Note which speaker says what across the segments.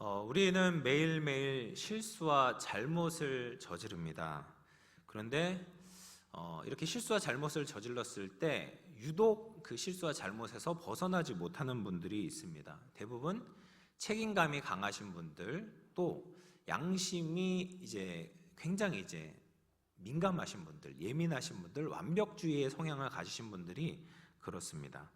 Speaker 1: 우리는 매일매일 실수와 잘못을 저지릅니다. 그런데 이렇게 실수와 잘못을 저질렀을 때 유독 그 실수와 잘못에서 벗어나지 못하는 분들이 있습니다. 대부분 책임감이 강하신 분들, 또 양심이 굉장히 민감하신 분들, 예민하신 분들, 완벽주의의 성향을 가지신 분들이 그렇습니다.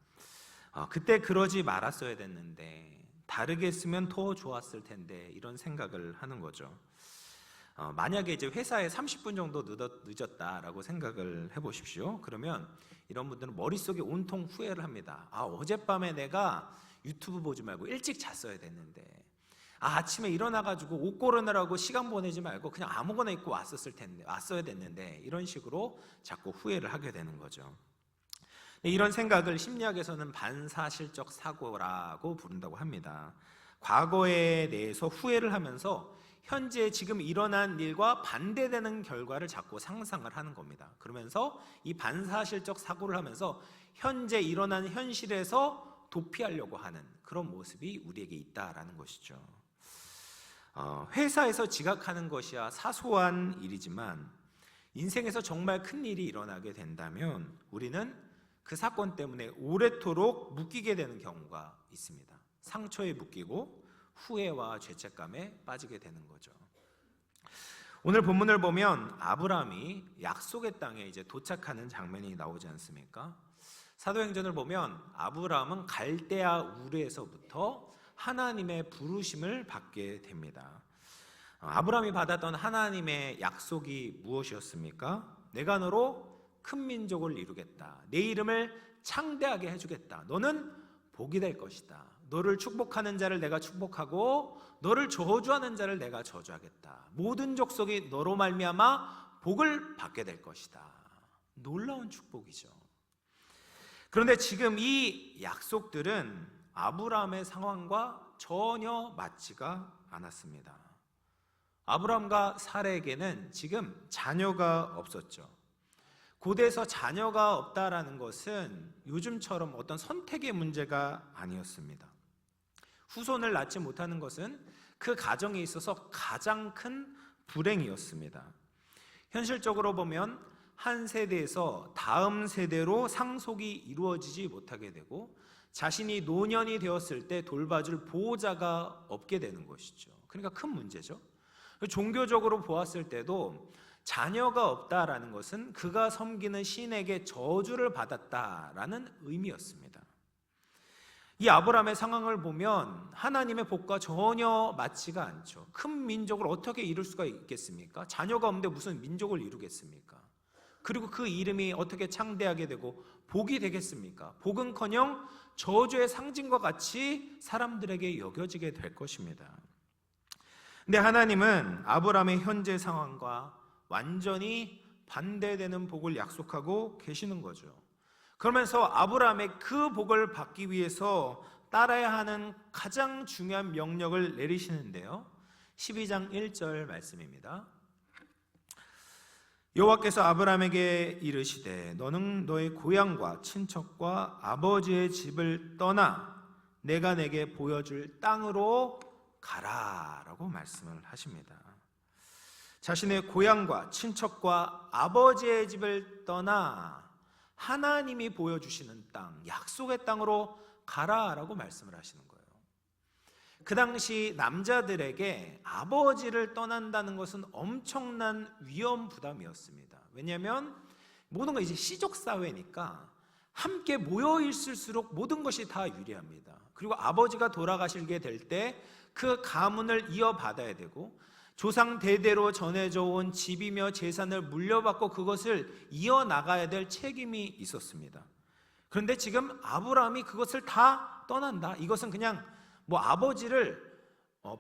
Speaker 1: 그때 그러지 말았어야 됐는데, 다르게 했으면 더 좋았을 텐데, 이런 생각을 하는 거죠. 만약에 회사에 30분 정도 늦었다라고 생각을 해보십시오. 그러면 이런 분들은 머릿속에 온통 후회를 합니다. 어젯밤에 내가 유튜브 보지 말고 일찍 잤어야 됐는데, 아침에 일어나가지고 옷 고르느라고 시간 보내지 말고 그냥 아무거나 입고 왔어야 됐는데, 이런 식으로 자꾸 후회를 하게 되는 거죠. 이런 생각을 심리학에서는 반사실적 사고라고 부른다고 합니다. 과거에 대해서 후회를 하면서 현재 지금 일어난 일과 반대되는 결과를 자꾸 상상을 하는 겁니다. 그러면서 이 반사실적 사고를 하면서 현재 일어난 현실에서 도피하려고 하는 그런 모습이 우리에게 있다라는 것이죠. 회사에서 지각하는 것이야 사소한 일이지만, 인생에서 정말 큰 일이 일어나게 된다면 우리는 그 사건 때문에 오래도록 묶이게 되는 경우가 있습니다. 상처에 묶이고 후회와 죄책감에 빠지게 되는 거죠. 오늘 본문을 보면 아브라함이 약속의 땅에 도착하는 장면이 나오지 않습니까? 사도행전을 보면 아브라함은 갈대아 우르에서부터 하나님의 부르심을 받게 됩니다. 아브라함이 받았던 하나님의 약속이 무엇이었습니까? 내가 너로 큰 민족을 이루겠다. 내 이름을 창대하게 해주겠다. 너는 복이 될 것이다. 너를 축복하는 자를 내가 축복하고 너를 저주하는 자를 내가 저주하겠다. 모든 족속이 너로 말미암아 복을 받게 될 것이다. 놀라운 축복이죠. 그런데 지금 이 약속들은 아브라함의 상황과 전혀 맞지가 않았습니다. 아브라함과 사라에게는 지금 자녀가 없었죠. 고대에서 자녀가 없다라는 것은 요즘처럼 어떤 선택의 문제가 아니었습니다. 후손을 낳지 못하는 것은 그 가정에 있어서 가장 큰 불행이었습니다. 현실적으로 보면 한 세대에서 다음 세대로 상속이 이루어지지 못하게 되고, 자신이 노년이 되었을 때 돌봐줄 보호자가 없게 되는 것이죠. 그러니까 큰 문제죠. 종교적으로 보았을 때도 자녀가 없다라는 것은 그가 섬기는 신에게 저주를 받았다라는 의미였습니다. 이 아브라함의 상황을 보면 하나님의 복과 전혀 맞지가 않죠. 큰 민족을 어떻게 이룰 수가 있겠습니까? 자녀가 없는데 무슨 민족을 이루겠습니까? 그리고 그 이름이 어떻게 창대하게 되고 복이 되겠습니까? 복은커녕 저주의 상징과 같이 사람들에게 여겨지게 될 것입니다. 근데 하나님은 아브라함의 현재 상황과 완전히 반대되는 복을 약속하고 계시는 거죠. 그러면서 아브라함의 그 복을 받기 위해서 따라야 하는 가장 중요한 명령을 내리시는데요, 12장 1절 말씀입니다. 여호와께서 아브라함에게 이르시되 너는 너의 고향과 친척과 아버지의 집을 떠나 내가 내게 보여줄 땅으로 가라라고 말씀을 하십니다. 자신의 고향과 친척과 아버지의 집을 떠나 하나님이 보여주시는 땅, 약속의 땅으로 가라라고 말씀을 하시는 거예요. 그 당시 남자들에게 아버지를 떠난다는 것은 엄청난 위험 부담이었습니다. 왜냐하면 모든 건 시족사회니까 함께 모여 있을수록 모든 것이 다 유리합니다. 그리고 아버지가 돌아가시게 될 때 그 가문을 이어받아야 되고, 조상 대대로 전해져 온 집이며 재산을 물려받고 그것을 이어나가야 될 책임이 있었습니다. 그런데 지금 아브라함이 그것을 다 떠난다, 이것은 그냥 아버지를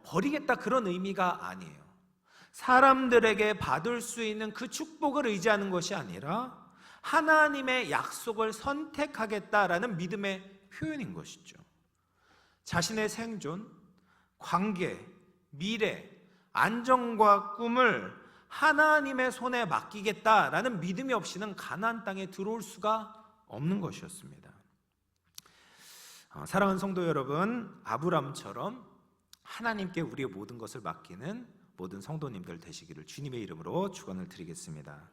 Speaker 1: 버리겠다 그런 의미가 아니에요. 사람들에게 받을 수 있는 그 축복을 의지하는 것이 아니라 하나님의 약속을 선택하겠다라는 믿음의 표현인 것이죠. 자신의 생존, 관계, 미래, 안정과 꿈을 하나님의 손에 맡기겠다라는 믿음이 없이는 가나안 땅에 들어올 수가 없는 것이었습니다. 사랑하는 성도 여러분, 아브람처럼 하나님께 우리의 모든 것을 맡기는 모든 성도님들 되시기를 주님의 이름으로 축원을 드리겠습니다.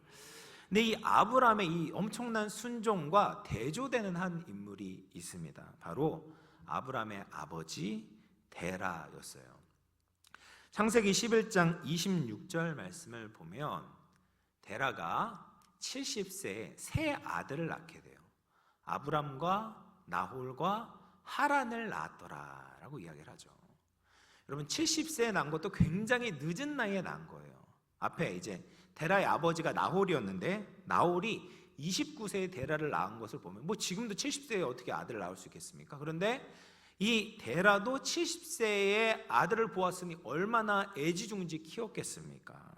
Speaker 1: 근데 이 아브라함의 이 엄청난 순종과 대조되는 한 인물이 있습니다. 바로 아브라함의 아버지 데라였어요. 창세기 11장 26절 말씀을 보면 데라가 70세에 세 아들을 낳게 돼요. 아브람과 나홀과 하란을 낳았더라 라고 이야기를 하죠. 여러분 70세에 낳은 것도 굉장히 늦은 나이에 낳은 거예요. 앞에 이제 데라의 아버지가 나홀이었는데 나홀이 29세에 데라를 낳은 것을 보면 뭐 지금도 70세에 어떻게 아들을 낳을 수 있겠습니까? 그런데 이 데라도 70세에 아들을 보았으니 얼마나 애지중지 키웠겠습니까?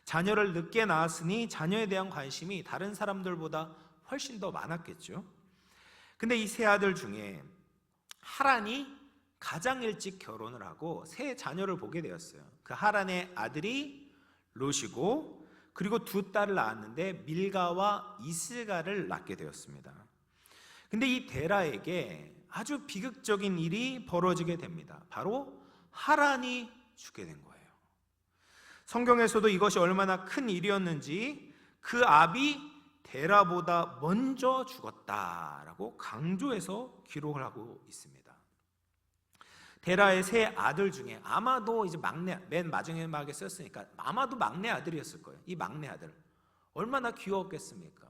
Speaker 1: 자녀를 늦게 낳았으니 자녀에 대한 관심이 다른 사람들보다 훨씬 더 많았겠죠. 근데 이 세 아들 중에 하란이 가장 일찍 결혼을 하고 세 자녀를 보게 되었어요. 그 하란의 아들이 롯이고 그리고 두 딸을 낳았는데 밀가와 이스가를 낳게 되었습니다. 근데 이 데라에게 아주 비극적인 일이 벌어지게 됩니다. 바로 하란이 죽게 된 거예요. 성경에서도 이것이 얼마나 큰 일이었는지 그 아비 데라보다 먼저 죽었다라고 강조해서 기록을 하고 있습니다. 데라의 세 아들 중에 아마도 이제 막내, 맨 마지막에 썼으니까 아마도 막내 아들이었을 거예요. 이 막내 아들 얼마나 귀여웠겠습니까?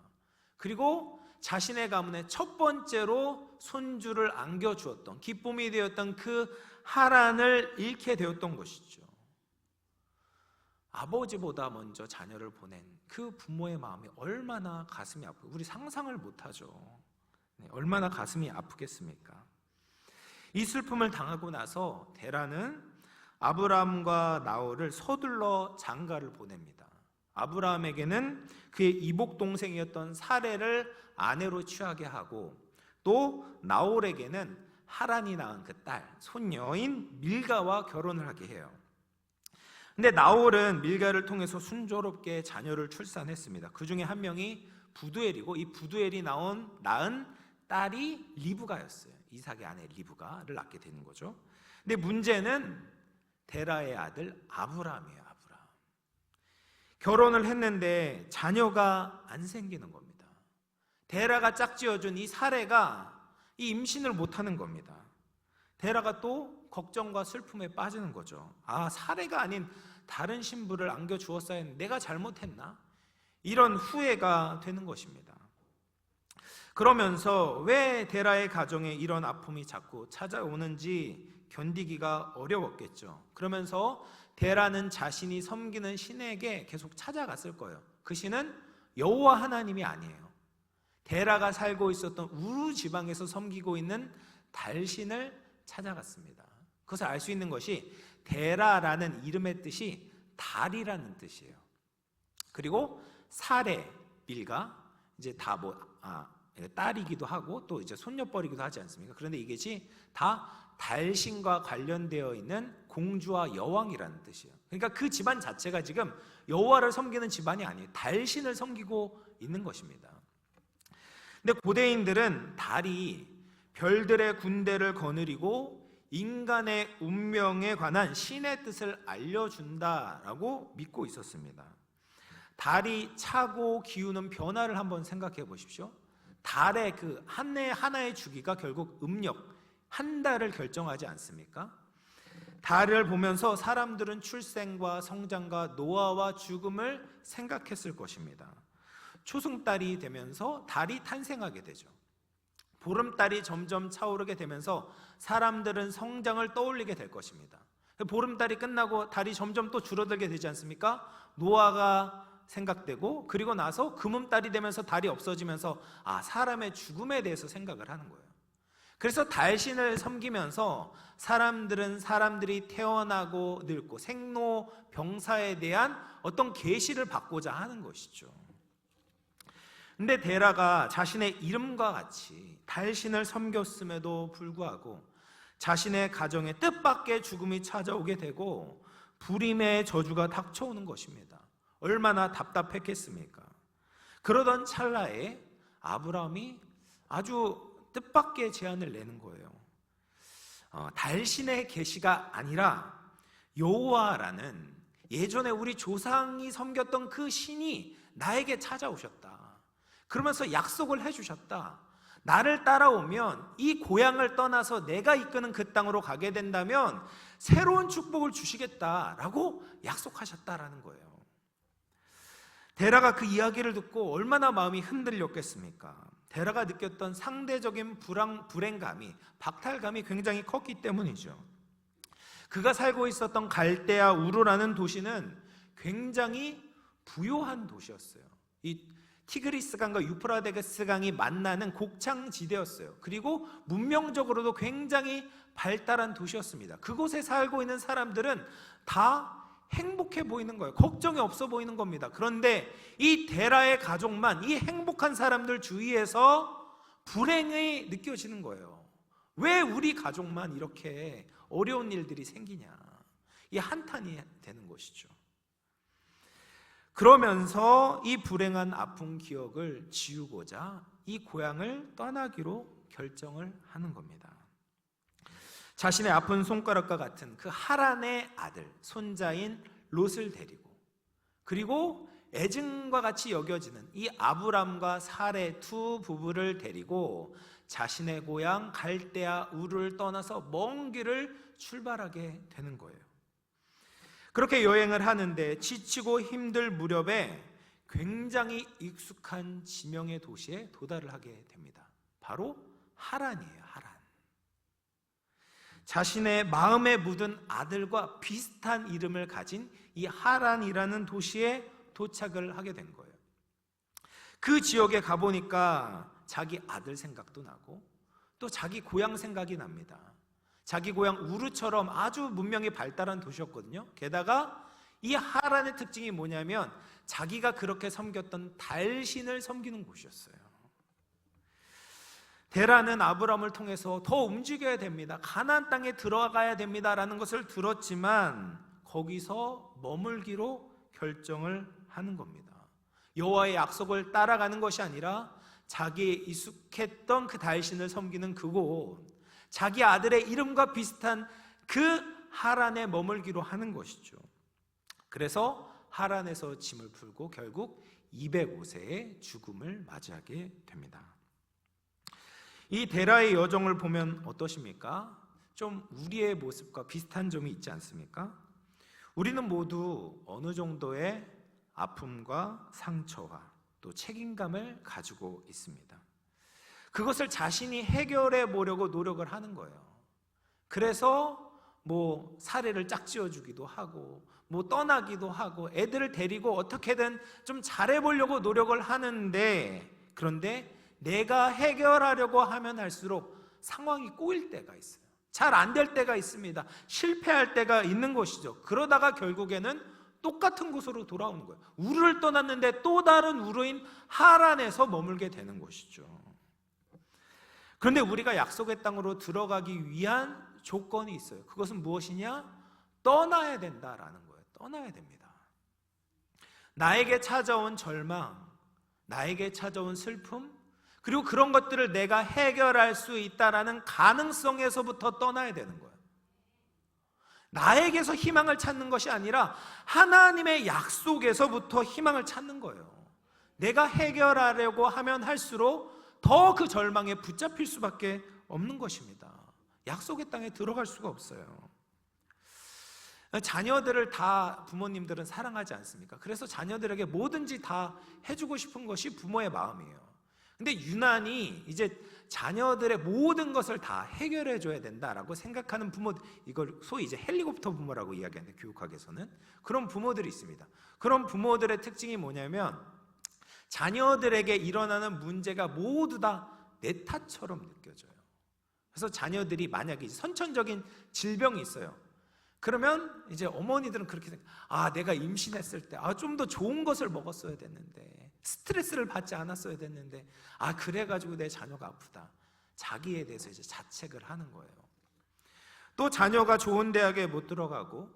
Speaker 1: 그리고 자신의 가문에 첫 번째로 손주를 안겨주었던, 기쁨이 되었던 그 하란을 잃게 되었던 것이죠. 아버지보다 먼저 자녀를 보낸 그 부모의 마음이 얼마나 가슴이 아프고 우리 상상을 못하죠. 얼마나 가슴이 아프겠습니까? 이 슬픔을 당하고 나서 데라는 아브라함과 나홀을 서둘러 장가를 보냅니다. 아브라함에게는 그의 이복 동생이었던 사레를 아내로 취하게 하고 또 나홀에게는 하란이 낳은 그 딸, 손녀인 밀가와 결혼을 하게 해요. 근데 나홀은 밀가를 통해서 순조롭게 자녀를 출산했습니다. 그 중에 한 명이 부두엘이고 이 부두엘이 낳은 딸이 리브가였어요. 이삭의 아내 리브가를 낳게 되는 거죠. 근데 문제는 데라의 아들 아브라함이에요. 아브라함. 결혼을 했는데 자녀가 안 생기는 겁니다. 데라가 짝지어준 이 사레가 이 임신을 못하는 겁니다. 데라가 또 걱정과 슬픔에 빠지는 거죠. 아, 사레가 아닌 다른 신부를 안겨주었어야 했는데 내가 잘못했나? 이런 후회가 되는 것입니다. 그러면서 왜 데라의 가정에 이런 아픔이 자꾸 찾아오는지 견디기가 어려웠겠죠. 그러면서 데라는 자신이 섬기는 신에게 계속 찾아갔을 거예요. 그 신은 여호와 하나님이 아니에요. 데라가 살고 있었던 우루 지방에서 섬기고 있는 달신을 찾아갔습니다. 그것을 알 수 있는 것이 데라라는 이름의 뜻이 달이라는 뜻이에요. 그리고 사레, 밀가 이제 다 딸이기도 하고 또 이제 손녀뻘이기도 하지 않습니까? 그런데 이것이 다 달신과 관련되어 있는 공주와 여왕이라는 뜻이에요. 그러니까 그 집안 자체가 지금 여호와를 섬기는 집안이 아니에요. 달신을 섬기고 있는 것입니다. 근데 고대인들은 달이 별들의 군대를 거느리고 인간의 운명에 관한 신의 뜻을 알려준다라고 믿고 있었습니다. 달이 차고 기우는 변화를 한번 생각해 보십시오. 달의 그 한 해 하나의 주기가 결국 음력 한 달을 결정하지 않습니까? 달을 보면서 사람들은 출생과 성장과 노화와 죽음을 생각했을 것입니다. 초승달이 되면서 달이 탄생하게 되죠. 보름달이 점점 차오르게 되면서 사람들은 성장을 떠올리게 될 것입니다. 보름달이 끝나고 달이 점점 또 줄어들게 되지 않습니까? 노화가 생각되고 그리고 나서 금음달이 되면서 달이 없어지면서 사람의 죽음에 대해서 생각을 하는 거예요. 그래서 달신을 섬기면서 사람들은 사람들이 태어나고 늙고 생로병사에 대한 어떤 계시를 받고자 하는 것이죠. 근데 데라가 자신의 이름과 같이 달신을 섬겼음에도 불구하고 자신의 가정에 뜻밖의 죽음이 찾아오게 되고 불임의 저주가 닥쳐오는 것입니다. 얼마나 답답했겠습니까? 그러던 찰나에 아브라함이 아주 뜻밖의 제안을 내는 거예요. 달신의 계시가 아니라 여호와라는 예전에 우리 조상이 섬겼던 그 신이 나에게 찾아오셨다. 그러면서 약속을 해주셨다. 나를 따라오면 이 고향을 떠나서 내가 이끄는 그 땅으로 가게 된다면 새로운 축복을 주시겠다라고 약속하셨다라는 거예요. 데라가 그 이야기를 듣고 얼마나 마음이 흔들렸겠습니까? 데라가 느꼈던 상대적인 불행감이, 박탈감이 굉장히 컸기 때문이죠. 그가 살고 있었던 갈대아 우르라는 도시는 굉장히 부요한 도시였어요. 이 티그리스 강과 유프라데스 강이 만나는 곡창지대였어요. 그리고 문명적으로도 굉장히 발달한 도시였습니다. 그곳에 살고 있는 사람들은 다 행복해 보이는 거예요. 걱정이 없어 보이는 겁니다. 그런데 이 데라의 가족만, 이 행복한 사람들 주위에서 불행이 느껴지는 거예요. 왜 우리 가족만 이렇게 어려운 일들이 생기냐, 이 한탄이 되는 것이죠. 그러면서 이 불행한 아픈 기억을 지우고자 이 고향을 떠나기로 결정을 하는 겁니다. 자신의 아픈 손가락과 같은 그 하란의 아들, 손자인 롯을 데리고, 그리고 애증과 같이 여겨지는 이 아브람과 사레 두 부부를 데리고 자신의 고향 갈대아 우르를 떠나서 먼 길을 출발하게 되는 거예요. 그렇게 여행을 하는데 지치고 힘들 무렵에 굉장히 익숙한 지명의 도시에 도달을 하게 됩니다. 바로 하란이에요. 하란. 자신의 마음에 묻은 아들과 비슷한 이름을 가진 이 하란이라는 도시에 도착을 하게 된 거예요. 그 지역에 가보니까 자기 아들 생각도 나고 또 자기 고향 생각이 납니다. 자기 고향 우르처럼 아주 문명이 발달한 도시였거든요. 게다가 이 하란의 특징이 뭐냐면 자기가 그렇게 섬겼던 달신을 섬기는 곳이었어요. 데라는 아브람을 통해서 더 움직여야 됩니다. 가나안 땅에 들어가야 됩니다라는 것을 들었지만 거기서 머물기로 결정을 하는 겁니다. 여호와의 약속을 따라가는 것이 아니라 자기의 익숙했던 그 달신을 섬기는 그곳, 자기 아들의 이름과 비슷한 그 하란에 머물기로 하는 것이죠. 그래서 하란에서 짐을 풀고 결국 205세의 죽음을 맞이하게 됩니다. 이 데라의 여정을 보면 어떠십니까? 좀 우리의 모습과 비슷한 점이 있지 않습니까? 우리는 모두 어느 정도의 아픔과 상처와 또 책임감을 가지고 있습니다. 그것을 자신이 해결해 보려고 노력을 하는 거예요. 그래서 사례를 짝지어 주기도 하고 떠나기도 하고 애들을 데리고 어떻게든 좀 잘해보려고 노력을 하는데, 그런데 내가 해결하려고 하면 할수록 상황이 꼬일 때가 있어요. 잘 안 될 때가 있습니다. 실패할 때가 있는 것이죠. 그러다가 결국에는 똑같은 곳으로 돌아오는 거예요. 우르를 떠났는데 또 다른 우르인 하란에서 머물게 되는 것이죠. 그런데 우리가 약속의 땅으로 들어가기 위한 조건이 있어요. 그것은 무엇이냐? 떠나야 된다라는 거예요. 떠나야 됩니다. 나에게 찾아온 절망, 나에게 찾아온 슬픔, 그리고 그런 것들을 내가 해결할 수 있다라는 가능성에서부터 떠나야 되는 거예요. 나에게서 희망을 찾는 것이 아니라 하나님의 약속에서부터 희망을 찾는 거예요. 내가 해결하려고 하면 할수록 더 그 절망에 붙잡힐 수밖에 없는 것입니다. 약속의 땅에 들어갈 수가 없어요. 자녀들을 다 부모님들은 사랑하지 않습니까? 그래서 자녀들에게 뭐든지 다 해주고 싶은 것이 부모의 마음이에요. 근데 유난히 이제 자녀들의 모든 것을 다 해결해 줘야 된다라고 생각하는 부모들, 이걸 소위 이제 헬리콥터 부모라고 이야기하는데, 교육학에서는 그런 부모들이 있습니다. 그런 부모들의 특징이 뭐냐면 자녀들에게 일어나는 문제가 모두 다 내 탓처럼 느껴져요. 그래서 자녀들이 만약에 선천적인 질병이 있어요. 그러면 이제 어머니들은 그렇게 생각해요. 내가 임신했을 때 좀 더 좋은 것을 먹었어야 됐는데, 스트레스를 받지 않았어야 됐는데, 그래가지고 내 자녀가 아프다. 자기에 대해서 이제 자책을 하는 거예요. 또 자녀가 좋은 대학에 못 들어가고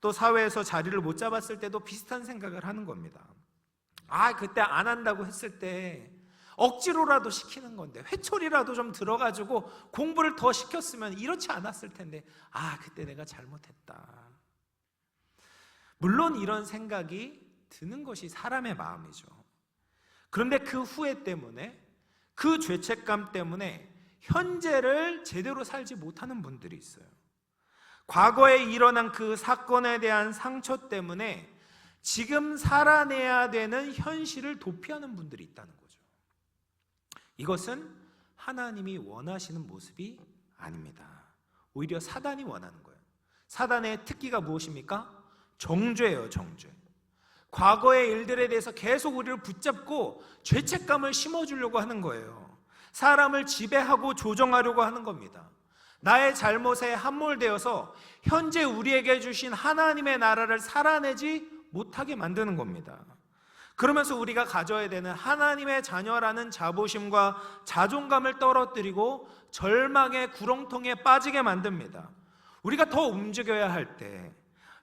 Speaker 1: 또 사회에서 자리를 못 잡았을 때도 비슷한 생각을 하는 겁니다. 그때 안 한다고 했을 때 억지로라도 시키는 건데, 회초리라도 좀 들어가지고 공부를 더 시켰으면 이렇지 않았을 텐데, 그때 내가 잘못했다. 물론 이런 생각이 드는 것이 사람의 마음이죠. 그런데 그 후회 때문에, 그 죄책감 때문에 현재를 제대로 살지 못하는 분들이 있어요. 과거에 일어난 그 사건에 대한 상처 때문에 지금 살아내야 되는 현실을 도피하는 분들이 있다는 거죠. 이것은 하나님이 원하시는 모습이 아닙니다. 오히려 사단이 원하는 거예요. 사단의 특기가 무엇입니까? 정죄예요, 정죄. 과거의 일들에 대해서 계속 우리를 붙잡고 죄책감을 심어주려고 하는 거예요. 사람을 지배하고 조정하려고 하는 겁니다. 나의 잘못에 함몰되어서 현재 우리에게 주신 하나님의 나라를 살아내지 못하게 만드는 겁니다. 그러면서 우리가 가져야 되는 하나님의 자녀라는 자부심과 자존감을 떨어뜨리고 절망의 구렁텅이에 빠지게 만듭니다. 우리가 더 움직여야 할 때,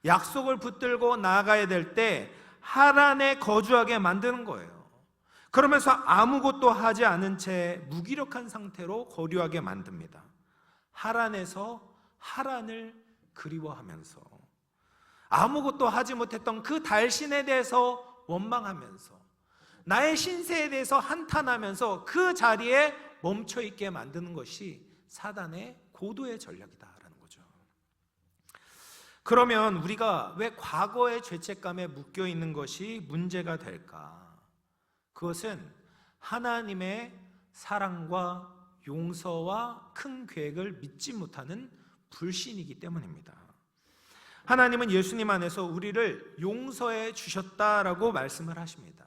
Speaker 1: 약속을 붙들고 나아가야 될 때 하란에 거주하게 만드는 거예요. 그러면서 아무것도 하지 않은 채 무기력한 상태로 거류하게 만듭니다. 하란에서 하란을 그리워하면서, 아무것도 하지 못했던 그 달신에 대해서 원망하면서, 나의 신세에 대해서 한탄하면서 그 자리에 멈춰 있게 만드는 것이 사단의 고도의 전략이다라는 거죠. 그러면 우리가 왜 과거의 죄책감에 묶여 있는 것이 문제가 될까? 그것은 하나님의 사랑과 용서와 큰 계획을 믿지 못하는 불신이기 때문입니다. 하나님은 예수님 안에서 우리를 용서해 주셨다라고 말씀을 하십니다.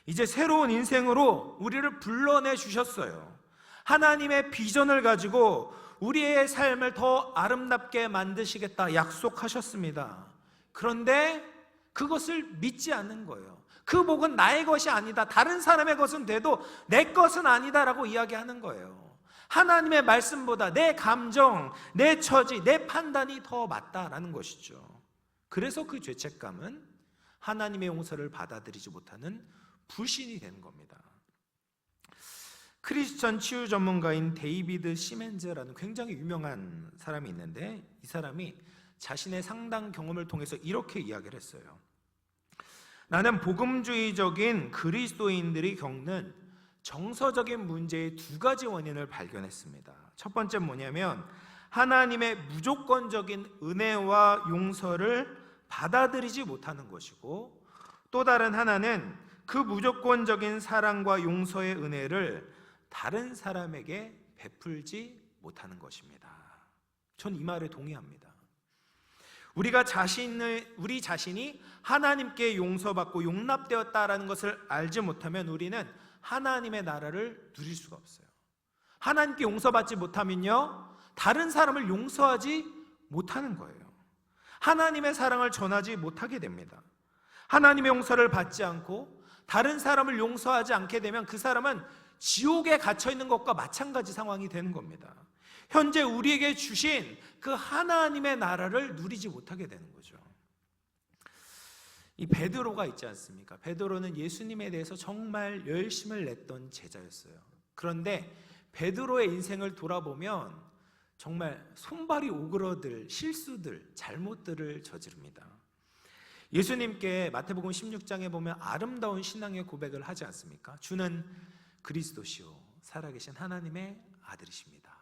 Speaker 1: 이제 새로운 인생으로 우리를 불러내 주셨어요. 하나님의 비전을 가지고 우리의 삶을 더 아름답게 만드시겠다 약속하셨습니다. 그런데 그것을 믿지 않는 거예요. 그 복은 나의 것이 아니다, 다른 사람의 것은 돼도 내 것은 아니다라고 이야기하는 거예요. 하나님의 말씀보다 내 감정, 내 처지, 내 판단이 더 맞다라는 것이죠. 그래서 그 죄책감은 하나님의 용서를 받아들이지 못하는 불신이 되는 겁니다. 크리스천 치유 전문가인 데이비드 시멘즈라는 굉장히 유명한 사람이 있는데, 이 사람이 자신의 상당 경험을 통해서 이렇게 이야기를 했어요. 나는 복음주의적인 그리스도인들이 겪는 정서적인 문제의 두 가지 원인을 발견했습니다. 첫 번째 뭐냐면, 하나님의 무조건적인 은혜와 용서를 받아들이지 못하는 것이고, 또 다른 하나는 그 무조건적인 사랑과 용서의 은혜를 다른 사람에게 베풀지 못하는 것입니다. 전 이 말에 동의합니다. 우리 자신이 하나님께 용서받고 용납되었다라는 것을 알지 못하면 우리는 하나님의 나라를 누릴 수가 없어요. 하나님께 용서받지 못하면요, 다른 사람을 용서하지 못하는 거예요. 하나님의 사랑을 전하지 못하게 됩니다. 하나님의 용서를 받지 않고 다른 사람을 용서하지 않게 되면 그 사람은 지옥에 갇혀 있는 것과 마찬가지 상황이 되는 겁니다. 현재 우리에게 주신 그 하나님의 나라를 누리지 못하게 되는 거죠. 이 베드로가 있지 않습니까? 베드로는 예수님에 대해서 정말 열심을 냈던 제자였어요. 그런데 베드로의 인생을 돌아보면 정말 손발이 오그러들 실수들, 잘못들을 저지릅니다. 예수님께 마태복음 16장에 보면 아름다운 신앙의 고백을 하지 않습니까? 주는 그리스도시요 살아계신 하나님의 아들이십니다.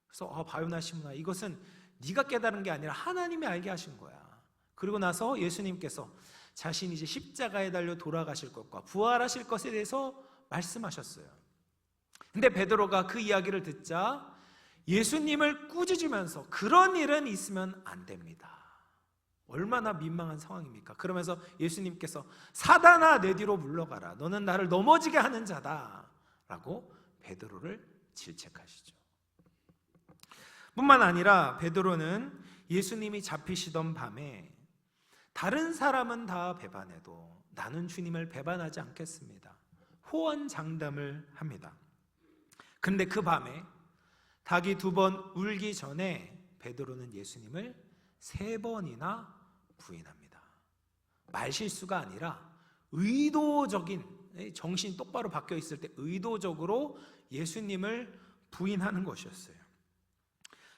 Speaker 1: 그래서 바요나 시므나, 이것은 네가 깨달은 게 아니라 하나님이 알게 하신 거야. 그리고 나서 예수님께서 자신이 이제 십자가에 달려 돌아가실 것과 부활하실 것에 대해서 말씀하셨어요. 근데 베드로가 그 이야기를 듣자 예수님을 꾸짖으면서 그런 일은 있으면 안 됩니다. 얼마나 민망한 상황입니까? 그러면서 예수님께서 사단아 내 뒤로 물러가라, 너는 나를 넘어지게 하는 자다 라고 베드로를 질책하시죠. 뿐만 아니라 베드로는 예수님이 잡히시던 밤에 다른 사람은 다 배반해도 나는 주님을 배반하지 않겠습니다, 호언장담을 합니다. 그런데 그 밤에 닭이 2번 울기 전에 베드로는 예수님을 3번이나 부인합니다. 말실수가 아니라 의도적인 정신이 똑바로 바뀌어 있을 때 의도적으로 예수님을 부인하는 것이었어요.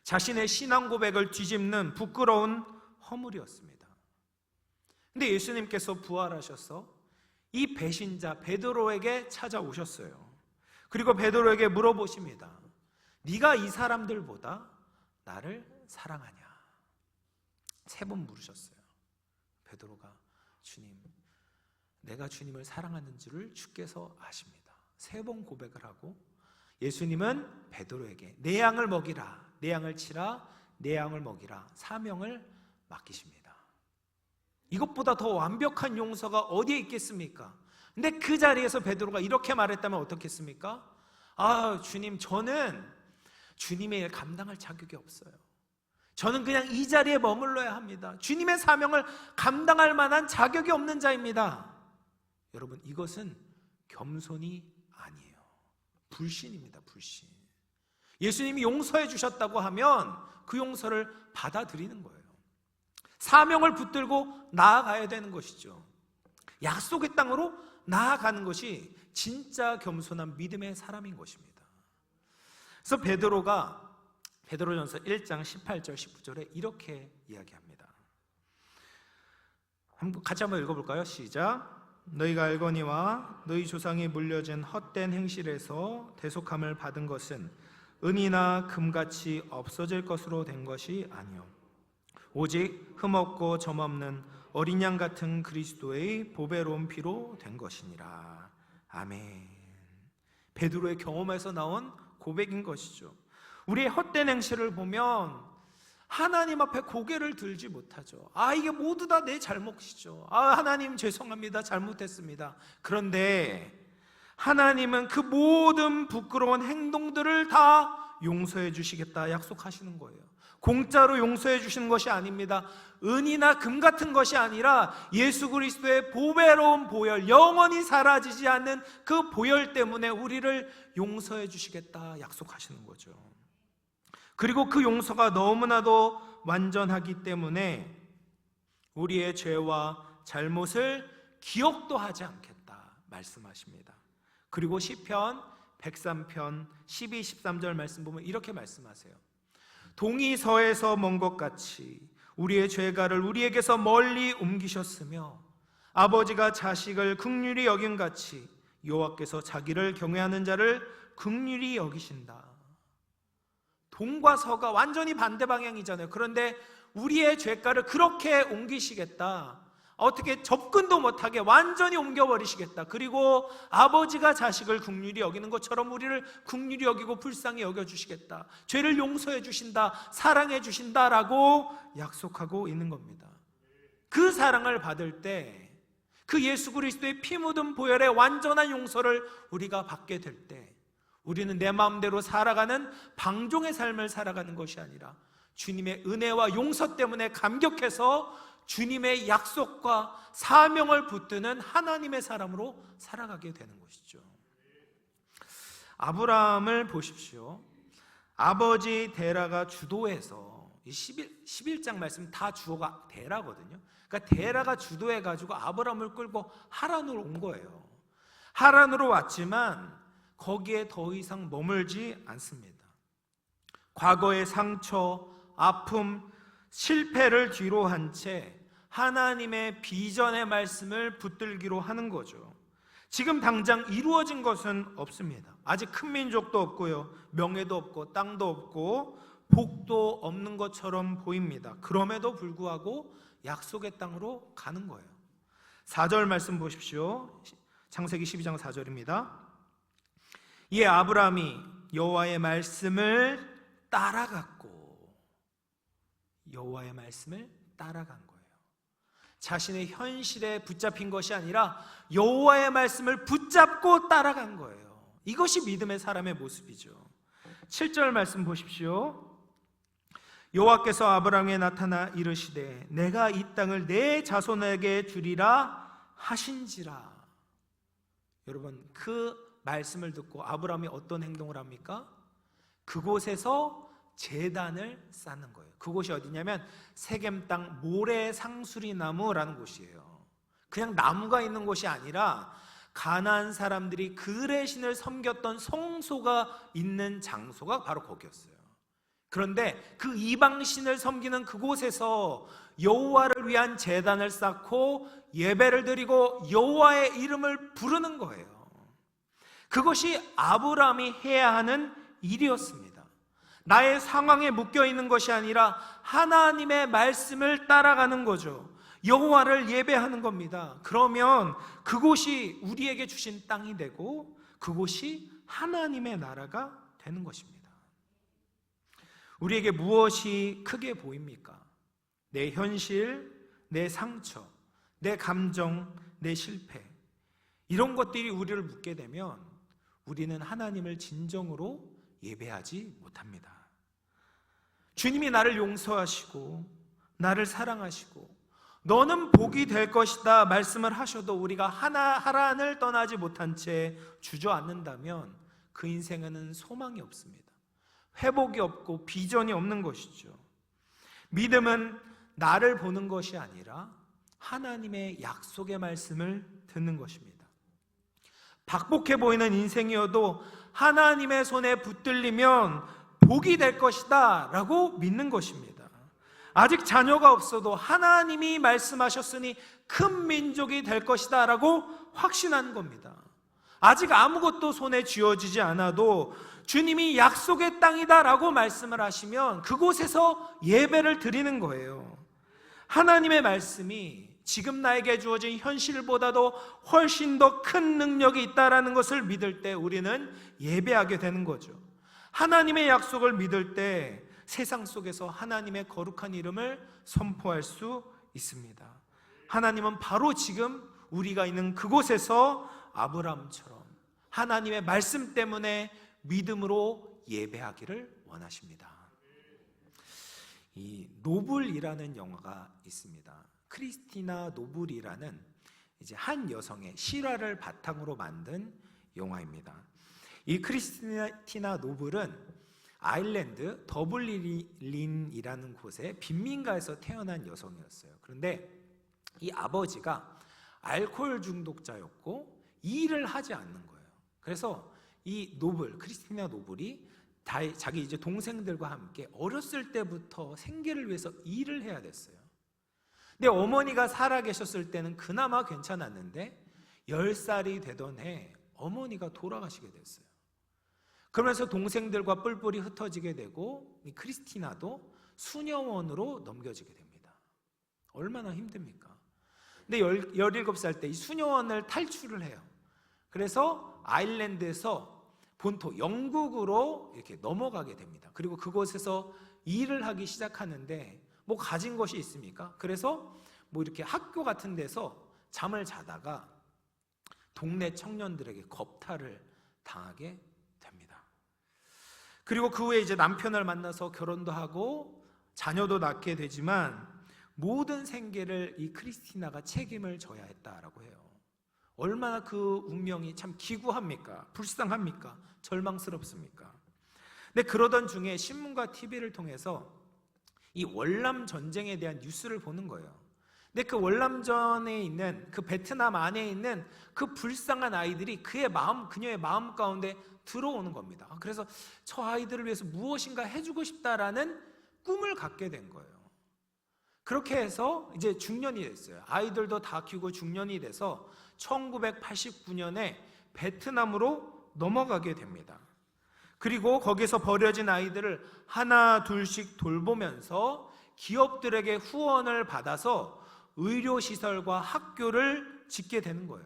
Speaker 1: 자신의 신앙 고백을 뒤집는 부끄러운 허물이었습니다. 근데 예수님께서 부활하셔서 이 배신자 베드로에게 찾아오셨어요. 그리고 베드로에게 물어보십니다. 네가 이 사람들보다 나를 사랑하냐? 3번 물으셨어요. 베드로가 주님, 내가 주님을 사랑하는 줄을 주께서 아십니다. 3번 고백을 하고 예수님은 베드로에게 내 양을 먹이라, 내 양을 치라, 내 양을 먹이라 사명을 맡기십니다. 이것보다 더 완벽한 용서가 어디에 있겠습니까? 근데 그 자리에서 베드로가 이렇게 말했다면 어떻겠습니까? 주님, 저는 주님의 일 감당할 자격이 없어요. 저는 그냥 이 자리에 머물러야 합니다. 주님의 사명을 감당할 만한 자격이 없는 자입니다. 여러분, 이것은 겸손이 아니에요. 불신입니다. 불신. 예수님이 용서해 주셨다고 하면 그 용서를 받아들이는 거예요. 사명을 붙들고 나아가야 되는 것이죠. 약속의 땅으로 나아가는 것이 진짜 겸손한 믿음의 사람인 것입니다. 그래서 베드로전서 1장 18절 19절에 이렇게 이야기합니다. 같이 한번 읽어볼까요? 시작. 너희가 알거니와 너희 조상이 물려진 헛된 행실에서 대속함을 받은 것은 은이나 금같이 없어질 것으로 된 것이 아니요 오직 흠없고 점없는 어린 양 같은 그리스도의 보배로운 피로 된 것이니라. 아멘. 베드로의 경험에서 나온 고백인 것이죠. 우리의 헛된 행실을 보면 하나님 앞에 고개를 들지 못하죠. 이게 모두 다 내 잘못이죠. 하나님 죄송합니다. 잘못했습니다. 그런데 하나님은 그 모든 부끄러운 행동들을 다 용서해 주시겠다 약속하시는 거예요. 공짜로 용서해 주시는 것이 아닙니다. 은이나 금 같은 것이 아니라 예수 그리스도의 보배로운 보혈, 영원히 사라지지 않는 그 보혈 때문에 우리를 용서해 주시겠다 약속하시는 거죠. 그리고 그 용서가 너무나도 완전하기 때문에 우리의 죄와 잘못을 기억도 하지 않겠다 말씀하십니다. 그리고 시편 103편 12, 13절 말씀 보면 이렇게 말씀하세요. 동이 서에서 먼 것 같이 우리의 죄가를 우리에게서 멀리 옮기셨으며 아버지가 자식을 긍휼히 여긴 같이 여호와께서 자기를 경외하는 자를 긍휼히 여기신다. 동과 서가 완전히 반대 방향이잖아요. 그런데 우리의 죄가를 그렇게 옮기시겠다. 어떻게 접근도 못하게 완전히 옮겨버리시겠다. 그리고 아버지가 자식을 긍휼히 여기는 것처럼 우리를 긍휼히 여기고 불쌍히 여겨주시겠다. 죄를 용서해 주신다, 사랑해 주신다라고 약속하고 있는 겁니다. 그 사랑을 받을 때, 그 예수 그리스도의 피 묻은 보혈의 완전한 용서를 우리가 받게 될 때, 우리는 내 마음대로 살아가는 방종의 삶을 살아가는 것이 아니라 주님의 은혜와 용서 때문에 감격해서 주님의 약속과 사명을 붙드는 하나님의 사람으로 살아가게 되는 것이죠. 아브라함을 보십시오. 아버지 데라가 주도해서 11장 말씀 다 주어가 데라거든요. 그러니까 데라가 주도해가지고 아브라함을 끌고 하란으로 온 거예요. 하란으로 왔지만 거기에 더 이상 머물지 않습니다. 과거의 상처, 아픔, 실패를 뒤로 한 채 하나님의 비전의 말씀을 붙들기로 하는 거죠. 지금 당장 이루어진 것은 없습니다. 아직 큰 민족도 없고요, 명예도 없고 땅도 없고 복도 없는 것처럼 보입니다. 그럼에도 불구하고 약속의 땅으로 가는 거예요. 4절 말씀 보십시오. 창세기 12장 4절입니다. 이에 아브라함이 여호와의 말씀을 따라갔고, 여호와의 말씀을 따라간 거예요. 자신의 현실에 붙잡힌 것이 아니라 여호와의 말씀을 붙잡고 따라간 거예요. 이것이 믿음의 사람의 모습이죠. 7절 말씀 보십시오. 여호와께서 아브라함에게 나타나 이르시되 내가 이 땅을 내 자손에게 주리라 하신지라. 여러분, 그 말씀을 듣고 아브라함이 어떤 행동을 합니까? 그곳에서 제단을 쌓는 거예요. 그곳이 어디냐면 세겜 땅 모래 상수리 나무라는 곳이에요. 그냥 나무가 있는 곳이 아니라 가나안 사람들이 그레신을 섬겼던 성소가 있는 장소가 바로 거기였어요. 그런데 그 이방신을 섬기는 그곳에서 여호와를 위한 제단을 쌓고 예배를 드리고 여호와의 이름을 부르는 거예요. 그것이 아브라함이 해야 하는 일이었습니다. 나의 상황에 묶여 있는 것이 아니라 하나님의 말씀을 따라가는 거죠. 여호와를 예배하는 겁니다. 그러면 그곳이 우리에게 주신 땅이 되고 그곳이 하나님의 나라가 되는 것입니다. 우리에게 무엇이 크게 보입니까? 내 현실, 내 상처, 내 감정, 내 실패, 이런 것들이 우리를 묶게 되면 우리는 하나님을 진정으로 예배하지 못합니다. 주님이 나를 용서하시고 나를 사랑하시고 너는 복이 될 것이다 말씀을 하셔도 우리가 하나를 떠나지 못한 채 주저앉는다면 그 인생에는 소망이 없습니다. 회복이 없고 비전이 없는 것이죠. 믿음은 나를 보는 것이 아니라 하나님의 약속의 말씀을 듣는 것입니다. 박복해 보이는 인생이어도 하나님의 손에 붙들리면 복이 될 것이다 라고 믿는 것입니다. 아직 자녀가 없어도 하나님이 말씀하셨으니 큰 민족이 될 것이다 라고 확신한 겁니다. 아직 아무것도 손에 쥐어지지 않아도 주님이 약속의 땅이다 라고 말씀을 하시면 그곳에서 예배를 드리는 거예요. 하나님의 말씀이 지금 나에게 주어진 현실보다도 훨씬 더 큰 능력이 있다는 것을 믿을 때 우리는 예배하게 되는 거죠. 하나님의 약속을 믿을 때 세상 속에서 하나님의 거룩한 이름을 선포할 수 있습니다. 하나님은 바로 지금 우리가 있는 그곳에서 아브라함처럼 하나님의 말씀 때문에 믿음으로 예배하기를 원하십니다. 이 노블이라는 영화가 있습니다. 크리스티나 노블이라는 이제 한 여성의 실화를 바탕으로 만든 영화입니다. 이 크리스티나 노블은 아일랜드 더블린이라는 곳의 빈민가에서 태어난 여성이었어요. 그런데 이 아버지가 알코올 중독자였고 일을 하지 않는 거예요. 그래서 이 크리스티나 노블이 자기 이제 동생들과 함께 어렸을 때부터 생계를 위해서 일을 해야 됐어요. 근데 어머니가 살아 계셨을 때는 그나마 괜찮았는데 10살이 되던 해 어머니가 돌아가시게 됐어요. 그러면서 동생들과 뿔뿔이 흩어지게 되고 이 크리스티나도 수녀원으로 넘겨지게 됩니다. 얼마나 힘듭니까? 근데 17살 때 이 수녀원을 탈출을 해요. 그래서 아일랜드에서 본토 영국으로 이렇게 넘어가게 됩니다. 그리고 그곳에서 일을 하기 시작하는데 뭐 가진 것이 있습니까? 그래서 뭐 이렇게 학교 같은 데서 잠을 자다가 동네 청년들에게 겁탈을 당하게 됩니다. 그리고 그 후에 이제 남편을 만나서 결혼도 하고 자녀도 낳게 되지만 모든 생계를 이 크리스티나가 책임을 져야 했다라고 해요. 얼마나 그 운명이 참 기구합니까? 불쌍합니까? 절망스럽습니까? 근데 그러던 중에 신문과 TV를 통해서 이 월남 전쟁에 대한 뉴스를 보는 거예요. 근데 그 월남전에 있는 그 베트남 안에 있는 그 불쌍한 아이들이 그녀의 마음 가운데 들어오는 겁니다. 그래서 저 아이들을 위해서 무엇인가 해주고 싶다라는 꿈을 갖게 된 거예요. 그렇게 해서 이제 중년이 됐어요. 아이들도 다 키우고 중년이 돼서 1989년에 베트남으로 넘어가게 됩니다. 그리고 거기서 버려진 아이들을 하나 둘씩 돌보면서 기업들에게 후원을 받아서 의료시설과 학교를 짓게 되는 거예요.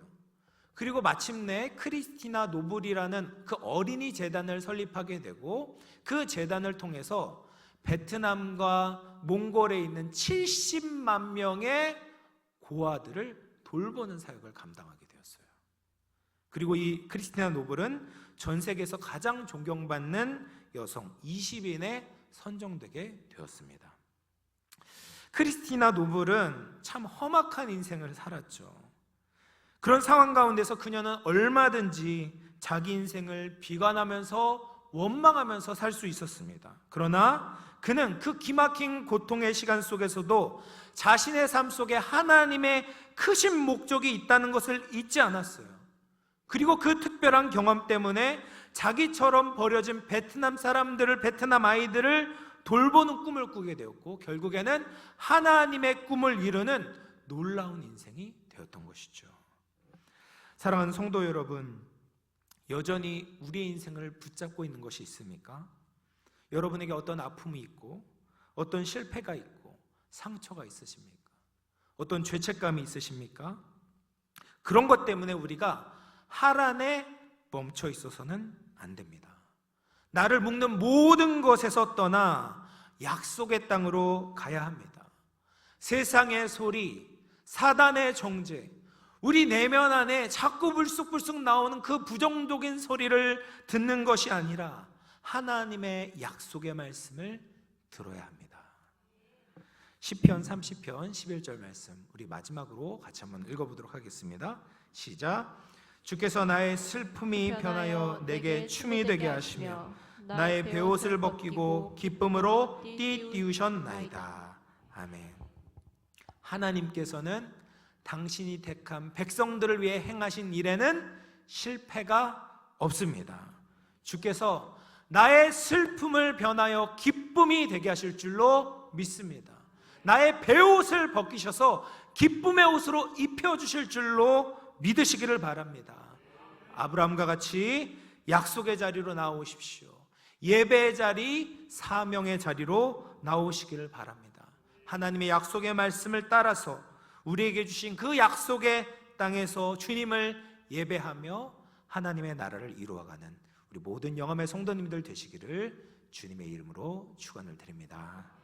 Speaker 1: 그리고 마침내 크리스티나 노블이라는 그 어린이 재단을 설립하게 되고 그 재단을 통해서 베트남과 몽골에 있는 70만 명의 고아들을 돌보는 사역을 감당하게 되었어요. 그리고 이 크리스티나 노블은 전 세계에서 가장 존경받는 여성 20인에 선정되게 되었습니다. 크리스티나 노블은 참 험악한 인생을 살았죠. 그런 상황 가운데서 그녀는 얼마든지 자기 인생을 비관하면서 원망하면서 살 수 있었습니다. 그러나 그는 그 기막힌 고통의 시간 속에서도 자신의 삶 속에 하나님의 크신 목적이 있다는 것을 잊지 않았어요. 그리고 그 특별한 경험 때문에 자기처럼 버려진 베트남 사람들을, 베트남 아이들을 돌보는 꿈을 꾸게 되었고, 결국에는 하나님의 꿈을 이루는 놀라운 인생이 되었던 것이죠. 사랑하는 성도 여러분, 여전히 우리의 인생을 붙잡고 있는 것이 있습니까? 여러분에게 어떤 아픔이 있고, 어떤 실패가 있고, 상처가 있으십니까? 어떤 죄책감이 있으십니까? 그런 것 때문에 우리가 하란에 멈춰 있어서는 안 됩니다. 나를 묶는 모든 것에서 떠나 약속의 땅으로 가야 합니다. 세상의 소리, 사단의 정죄, 우리 내면 안에 자꾸 불쑥불쑥 나오는 그 부정적인 소리를 듣는 것이 아니라 하나님의 약속의 말씀을 들어야 합니다. 시편 30편 11절 말씀, 우리 마지막으로 같이 한번 읽어보도록 하겠습니다. 시작. 주께서 나의 슬픔이 변하여 내게 춤이 되게 하시며 나의 베옷을 벗기고 기쁨으로 띠띠우셨나이다. 아멘. 하나님께서는 당신이 택한 백성들을 위해 행하신 일에는 실패가 없습니다. 주께서 나의 슬픔을 변하여 기쁨이 되게 하실 줄로 믿습니다. 나의 베옷을 벗기셔서 기쁨의 옷으로 입혀주실 줄로 믿으시기를 바랍니다. 아브라함과 같이 약속의 자리로 나오십시오. 예배의 자리, 사명의 자리로 나오시기를 바랍니다. 하나님의 약속의 말씀을 따라서 우리에게 주신 그 약속의 땅에서 주님을 예배하며 하나님의 나라를 이루어가는 우리 모든 영암의 성도님들 되시기를 주님의 이름으로 축원을 드립니다.